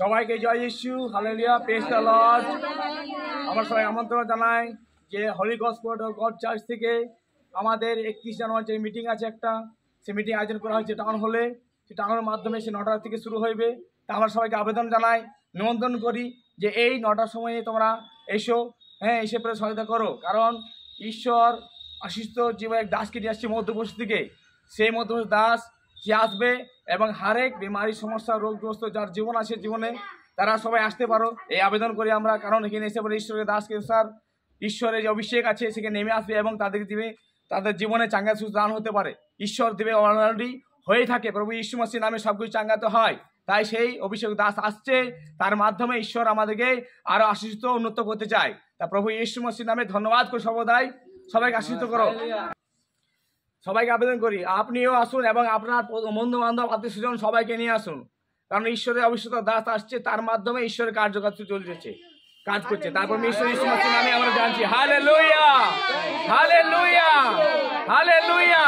সবাইকে জয় যিশু, hallelujah, praise the Lord. আমরা সবাই আমন্ত্রণ জানাই যে হলি গসপেল অফ গড চার্চ থেকে আমাদের 31 জানুয়ারি যে মিটিং আছে একটা, সেই মিটিং আয়োজন করা হয়েছে টাউন হলে। সেই টাউনের মাধ্যমে সে 9টা থেকে শুরু হইবে। তা আমরা সবাইকে আবেদন জানাই, নিমন্ত্রণ করি যে এই 9টার সময়ে তোমরা এসো, এসে পরে সহায়তা করো। কারণ ঈশ্বর আশিষ্ট জীবন এক দাসকে নিয়ে আসছে মধ্যপ্রদেশ থেকে। সেই মধ্যপ্রদেশ দাস যে আসবে এবং হারেক বিমারি সমস্যা রোগগ্রস্ত যার জীবন আছে জীবনে, তারা সবাই আসতে পারো এই আবেদন করি আমরা। কারণ এখানে এসে পরে ঈশ্বরের দাসকে স্যার ঈশ্বরের যে অভিষেক আছে সেখানে নেমে আসবে এবং তাদের দিবে, তাদের জীবনে চাঙ্গা সুস্থ দান হতে পারে। ঈশ্বর দিবে, অলরেডি হয়ে থাকে। প্রভু যীশু মসির নামে সবকিছু চাঙ্গাতে হয়। তাই সেই অভিষেক দাস আসছে, তার মাধ্যমে ঈশ্বর আমাদেরকে আরো আশীষিত উন্নত করতে চায়। তা প্রভু যীশু মসির নামে ধন্যবাদ করে সর্বদাই সবাইকে আশীষিত করো। সবাইকে আবেদন করি আপনিও আসুন এবং আপনার বন্ধু বান্ধব আত্মীয় স্বজন সবাইকে নিয়ে আসুন। কারণ ঈশ্বরের অভিষিক্ত দাস আসছে, তার মাধ্যমে ঈশ্বরের কার্যকার্য চলছে, কাজ করছে। তারপর ঈশ্বর যীশু মসির নামে আমরা জানছি। Hallelujah, hallelujah, hallelujah.